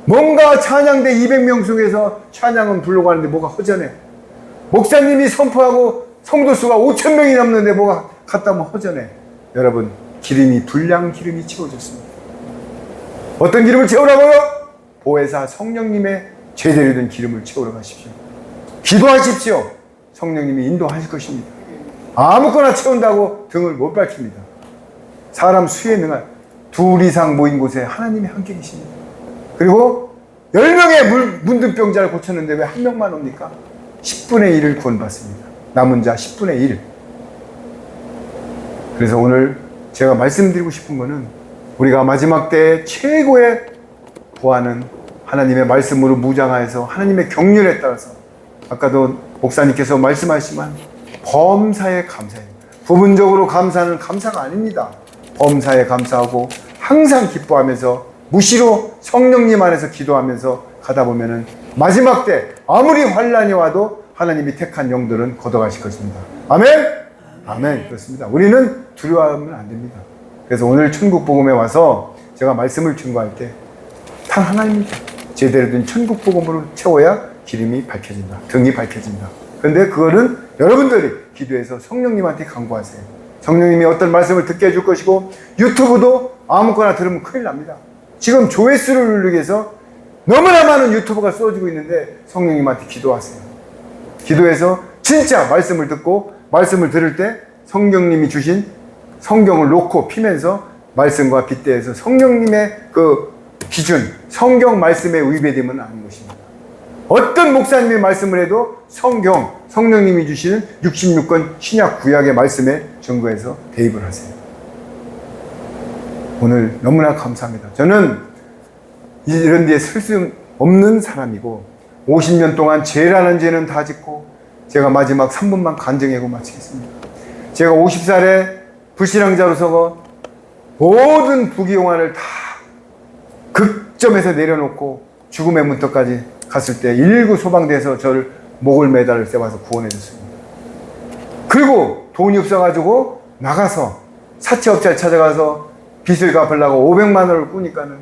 뭔가 찬양대 200명 속에서 찬양은 부르고 하는데 뭐가 허전해. 목사님이 선포하고 성도 수가 5,000명이 넘는데 뭐가 갔다 오면 허전해. 여러분, 불량 기름이 채워졌습니다. 어떤 기름을 채우라고요? 보혜사 성령님의 제대로 된 기름을 채우러 가십시오. 기도하십시오. 성령님이 인도하실 것입니다. 아무거나 채운다고 등을 못 밝힙니다. 사람 수에 능한 둘 이상 모인 곳에 하나님이 함께 계십니다. 그리고 10명의 문둥병자를 고쳤는데 왜 한 명만 옵니까? 10분의 1을 구원받습니다. 남은 자 10분의 1. 그래서 오늘 제가 말씀드리고 싶은 거는 우리가 마지막 때 최고의 보아는 하나님의 말씀으로 무장하여서 하나님의 경륜에 따라서 아까도 목사님께서 말씀하시지만 범사에 감사해요. 부분적으로 감사는 감사가 아닙니다. 범사에 감사하고 항상 기뻐하면서 무시로 성령님 안에서 기도하면서 가다 보면은 마지막 때 아무리 환란이 와도 하나님이 택한 영들은 걷어가실 것입니다. 아멘? 아멘. 그렇습니다. 우리는 두려워하면 안 됩니다. 그래서 오늘 천국 복음에 와서 제가 말씀을 증거할 때 단 하나입니다. 제대로 된 천국 복음으로 채워야 기름이 밝혀진다. 등이 밝혀진다. 그런데 그거는 여러분들이 기도해서 성령님한테 간구하세요. 성령님이 어떤 말씀을 듣게 해줄 것이고 유튜브도 아무거나 들으면 큰일 납니다. 지금 조회수를 누르기 위해서 너무나 많은 유튜브가 쏟아지고 있는데 성령님한테 기도하세요. 기도해서 진짜 말씀을 듣고 말씀을 들을 때 성령님이 주신 성경을 놓고 피면서 말씀과 빗대어서 성령님의 그 기준, 성경 말씀에 위배되면 아닌 것입니다. 어떤 목사님의 말씀을 해도 성령님이 주시는 66권 신약 구약의 말씀에 증거해서 대입을 하세요. 오늘 너무나 감사합니다. 저는 이런 데에 설 수 없는 사람이고 50년 동안 죄라는 죄는 다 짓고 제가 마지막 3분만 간증하고 마치겠습니다. 제가 50살에 불신앙자로서 모든 부귀영화를 다 극점에서 내려놓고 죽음의 문턱까지 갔을 때 119 소방대에서 저를 목을 매달을 세워서 구원해 줬습니다. 그리고 돈이 없어가지고 나가서 사채업자를 찾아가서 빚을 갚으려고 500만 원을 꾸니까는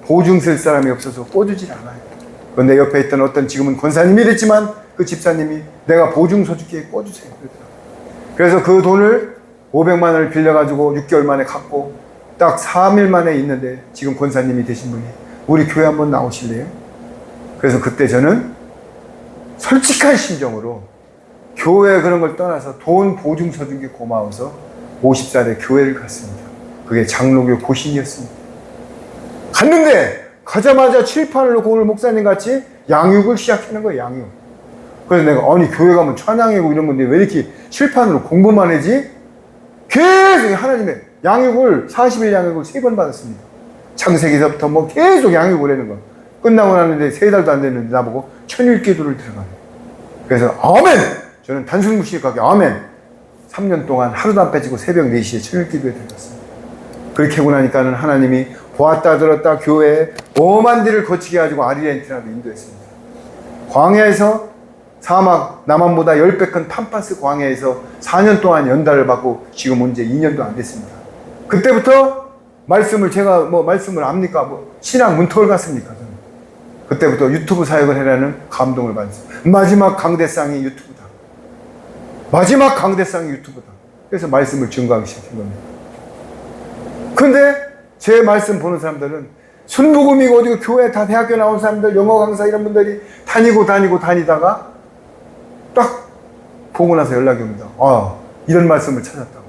보증 쓸 사람이 없어서 꿔주질 않아요. 그런데 옆에 있던 어떤 지금은 권사님이 됐지만 그 집사님이 내가 보증 서줄게 꿔주세요. 그래서 그 돈을 500만 원을 빌려가지고 6개월 만에 갚고 딱 3일 만에 있는데 지금 권사님이 되신 분이 우리 교회 한번 나오실래요? 그래서 그때 저는 솔직한 심정으로 교회 그런 걸 떠나서 돈 보증 서준 게 고마워서 50살에 교회를 갔습니다. 그게 장로교 고신이었습니다. 갔는데 가자마자 칠판을 놓고 오늘 목사님 같이 양육을 시작하는 거예요. 양육. 그래서 내가 아니 교회 가면 찬양이고 이런 건데 왜 이렇게 칠판으로 공부만 하지? 계속 하나님의 양육을 40일 양육을 3번 받았습니다. 창세기서부터 뭐 계속 양육을 하는 거. 끝나고 나는데 3달도 안 됐는데 나보고 천일 기도를 들어가요. 그래서 아멘! 저는 단순 무식하게 아멘! 3년 동안 하루도 안 빼지고 새벽 4시에 천일 기도에 들어갔습니다. 그렇게 하고 나니까는 하나님이 보았다 들었다 교회에 오만 뒤를 거치게 해가지고 아리헨티나로 인도했습니다. 광야에서 사막 남한보다 10배 큰 팜파스 광야에서 4년 동안 연달을 받고 지금 온 지 2년도 안 됐습니다. 그때부터 말씀을 제가 뭐 말씀을 압니까? 뭐 신앙 문턱을 갔습니까? 저는. 그때부터 유튜브 사역을 해라는 감동을 받았어요. 마지막 강대상이 유튜브다. 마지막 강대상이 유튜브다. 그래서 말씀을 증거하기 시작한 겁니다. 근데 제 말씀 보는 사람들은 순복음이고 어디 교회 다 대학교 나온 사람들 영어 강사 이런 분들이 다니다가 딱 보고 나서 연락이 옵니다. 아, 이런 말씀을 찾았다고.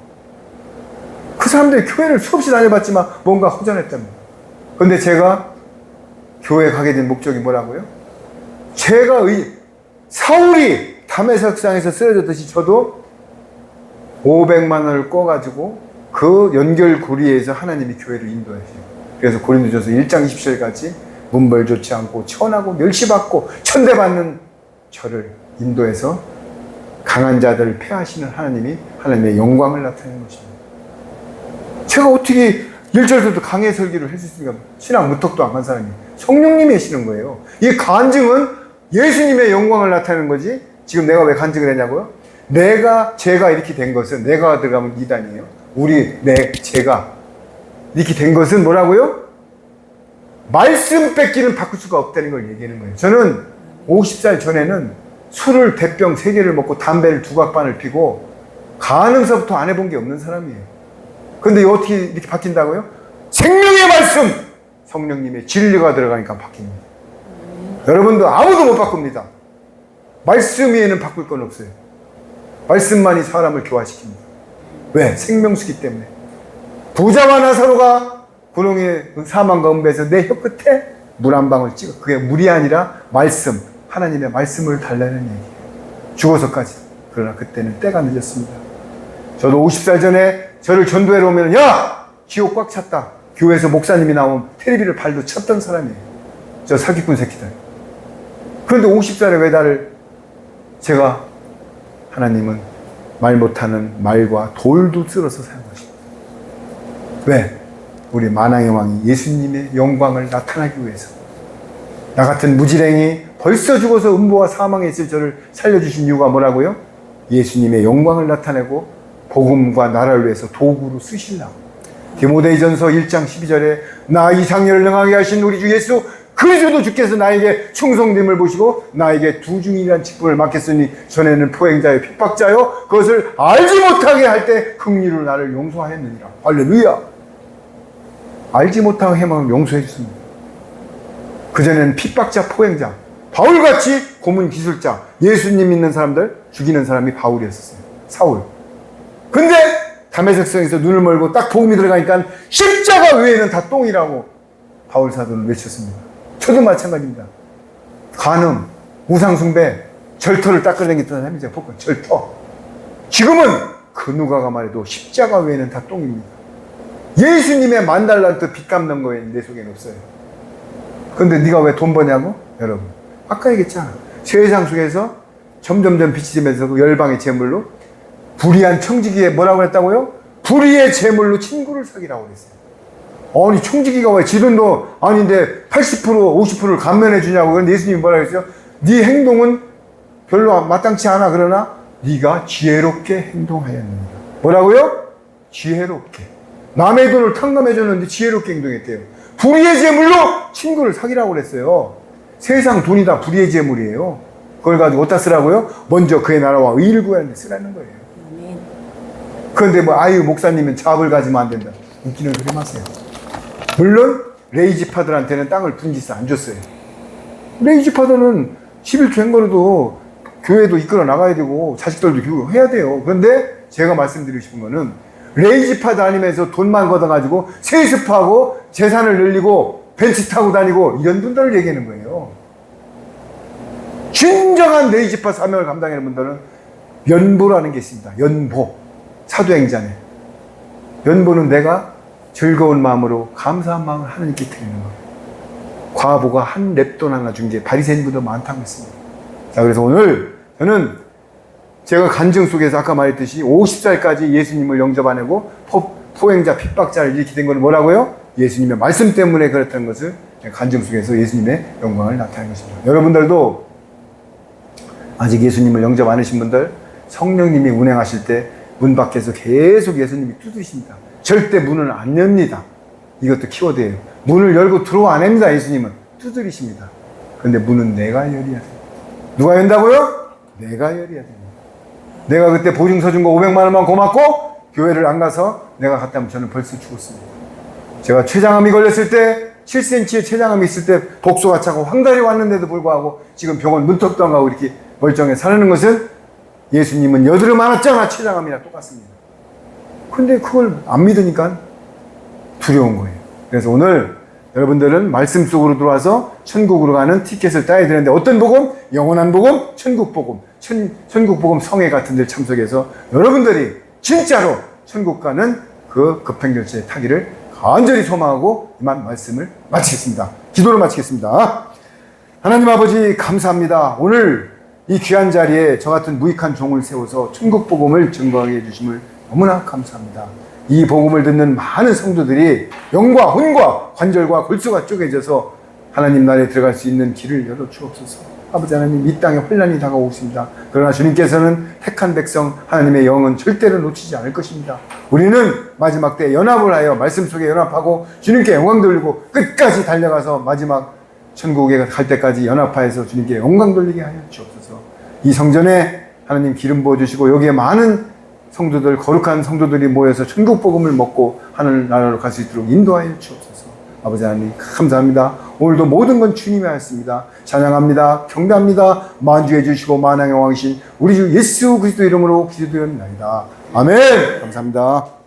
그 사람들이 교회를 수없이 다녀봤지만 뭔가 허전했답니다. 그런데 제가 교회 가게 된 목적이 뭐라고요? 제가 사울이 다메섹상에서 쓰러졌듯이 저도 500만 원을 꿔가지고 그 연결고리에서 하나님이 교회를 인도하세요. 그래서 고린도전서 1장 20절까지 문벌 좋지 않고 천하고 멸시받고 천대받는 저를 인도해서 강한 자들을 패하시는 하나님의 영광을 나타내는 것입니다. 제가 어떻게 1절부터 강의 설교를 할 수 있습니까? 신앙 무턱도 안 간 사람이 성령님이 하시는 거예요. 이 간증은 예수님의 영광을 나타내는 거지. 지금 내가 왜 간증을 했냐고요? 제가 이렇게 된 것은 내가 들어가면 이단이에요. 제가 이렇게 된 것은 뭐라고요? 말씀 뺏기는 바꿀 수가 없다는 걸 얘기하는 거예요. 저는 50살 전에는 술을 대병 3개를 먹고 담배를 2각반을 피고 가능서부터 안 해본 게 없는 사람이에요. 근데 어떻게 이렇게 바뀐다고요? 생명의 말씀! 성령님의 진리가 들어가니까 바뀝니다. 여러분도 아무도 못 바꿉니다. 말씀 위에는 바꿀 건 없어요. 말씀만이 사람을 교화시킵니다. 왜? 생명수기 때문에. 부자와 나사로가 구렁이의 사망과 음배에서 내 혀끝에 물 한 방울 찍어. 그게 물이 아니라 말씀, 하나님의 말씀을 달라는 얘기예요. 죽어서까지. 그러나 그때는 때가 늦었습니다. 저도 50살 전에 저를 전도회로 오면 야! 지옥 꽉 찼다. 교회에서 목사님이 나오면 테레비를 발로 쳤던 사람이에요. 저 사기꾼 새끼들. 그런데 50살에 왜 나를, 제가, 하나님은 말 못하는 말과 돌도 쓸어서 사용하십니다. 왜? 우리 만왕의 왕이 예수님의 영광을 나타나기 위해서. 나 같은 무지랭이 벌써 죽어서 음보와 사망에 있을 저를 살려주신 이유가 뭐라고요? 예수님의 영광을 나타내고 복음과 나라를 위해서 도구로 쓰시려고. 디모데전서 1장 12절에 나 이상열을 능하게 하신 우리 주 예수 그리스도 주께서 나에게 충성됨을 보시고 나에게 두중이란 직분을 맡겼으니 전에는 포행자여 핍박자여 그것을 알지 못하게 할 때 긍휼으로 나를 용서하였느니라. 할렐루야. 알지 못한 해망을 용서해 줬습니다. 그전에는 핍박자, 포행자, 바울같이 고문 기술자, 예수님 믿는 사람들 죽이는 사람이 바울이었었어요. 사울. 근데 다메섹성에서 눈을 멀고 딱 복음이 들어가니까 십자가 외에는 다 똥이라고 바울 사도는 외쳤습니다. 저도 마찬가지입니다. 간음, 우상숭배, 절터를 닦아다녔던 사람이죠. 복권, 절터. 지금은 그 누가가 말해도 십자가 외에는 다 똥입니다. 예수님의 10,000달란트 빚 갚는 거에는 내 속에는 없어요. 근데 네가 왜 돈 버냐고? 여러분, 아까 얘기했잖아. 세상 속에서 점점점 빛이 되면서 그 열방의 재물로 불의한 청지기에 뭐라고 했다고요? 불의의 재물로 친구를 사귀라고 그랬어요. 아니 청지기가 왜 지 돈도 아닌데 80% 50%를 감면해 주냐고. 그런데 예수님이 뭐라고 했어요? 네 행동은 별로 마땅치 않아. 그러나 네가 지혜롭게 행동하였느니라. 뭐라고요? 지혜롭게. 남의 돈을 탕감해 줬는데 지혜롭게 행동했대요. 불의의 재물로 친구를 사귀라고 그랬어요. 세상 돈이 다 불의의 재물이에요. 그걸 가지고 어디다 쓰라고요? 먼저 그의 나라와 의를 구하는 데 쓰라는 거예요. 그런데 뭐 아유 목사님은 잡을 가지면 안 된다. 웃기는 소리 마세요. 물론 레이지파들한테는 땅을 분지서 안 줬어요. 레이지파들은 11조 행거로도 교회도 이끌어 나가야 되고 자식들도 교육해야 돼요. 그런데 제가 말씀드리고 싶은 거는 레이지파 다니면서 돈만 걷어가지고 세습하고 재산을 늘리고 벤츠 타고 다니고 이런 분들을 얘기하는 거예요. 진정한 레이지파 사명을 감당하는 분들은 연보라는 게 있습니다. 연보. 사도행전에. 연보는 내가 즐거운 마음으로 감사한 마음을 하나님께 드리는 거. 과부가 한 랩돈 하나 준 게 바리새인보다 많다고 했습니다. 자, 그래서 오늘 저는 제가 간증 속에서 아까 말했듯이 50살까지 예수님을 영접 안 하고 포행자, 핍박자를 이렇게 된 건 뭐라고요? 예수님의 말씀 때문에 그랬다는 것을 간증 속에서 예수님의 영광을 나타낸 것입니다. 여러분들도 아직 예수님을 영접 안 하신 분들 성령님이 운행하실 때 문 밖에서 계속 예수님이 두드리십니다. 절대 문을 안 엽니다. 이것도 키워드예요. 문을 열고 들어와 안 합니다. 예수님은 두드리십니다. 그런데 문은 내가 열어야 돼요. 누가 연다고요? 내가 열어야 됩니다. 내가 그때 보증서 준 거 500만 원만 고맙고 교회를 안 가서 내가 갔다면 저는 벌써 죽었습니다. 제가 췌장암이 걸렸을 때 7cm의 췌장암이 있을 때 복수가 차고 황달이 왔는데도 불구하고 지금 병원 문턱도 안 가고 이렇게 멀쩡해 사는 것은 예수님은 여드름 많았잖아. 췌장암이랑 똑같습니다. 근데 그걸 안 믿으니까 두려운 거예요. 그래서 오늘 여러분들은 말씀 속으로 들어와서 천국으로 가는 티켓을 따야 되는데 어떤 복음? 영원한 복음, 천국 복음. 천국 복음 성회 같은 데 참석해서 여러분들이 진짜로 천국 가는 그 급행열차에 타기를 간절히 소망하고 이만 말씀을 마치겠습니다. 기도를 마치겠습니다. 하나님 아버지 감사합니다. 오늘 이 귀한 자리에 저 같은 무익한 종을 세워서 천국 복음을 증거하게 해주심을 너무나 감사합니다. 이 복음을 듣는 많은 성도들이 영과 혼과 관절과 골수가 쪼개져서 하나님 나라에 들어갈 수 있는 길을 열어 주옵소서. 아버지 하나님, 이 땅에 혼란이 다가오고 있습니다. 그러나 주님께서는 택한 백성 하나님의 영은 절대로 놓치지 않을 것입니다. 우리는 마지막 때 연합을 하여 말씀 속에 연합하고 주님께 영광 돌리고 끝까지 달려가서 마지막 천국에 갈 때까지 연합하여서 주님께 영광 돌리게 하여 주옵소서. 이 성전에 하나님 기름 부어주시고 여기에 많은 성도들, 거룩한 성도들이 모여서 천국 복음을 먹고 하늘나라로 갈 수 있도록 인도하여 주옵소서. 아버지 하나님 감사합니다. 오늘도 모든 건 주님이 하였습니다. 찬양합니다. 경배합니다. 만주해 주시고 만왕의 왕이신 우리 주 예수 그리스도 이름으로 기도드립니다. 아멘. 감사합니다.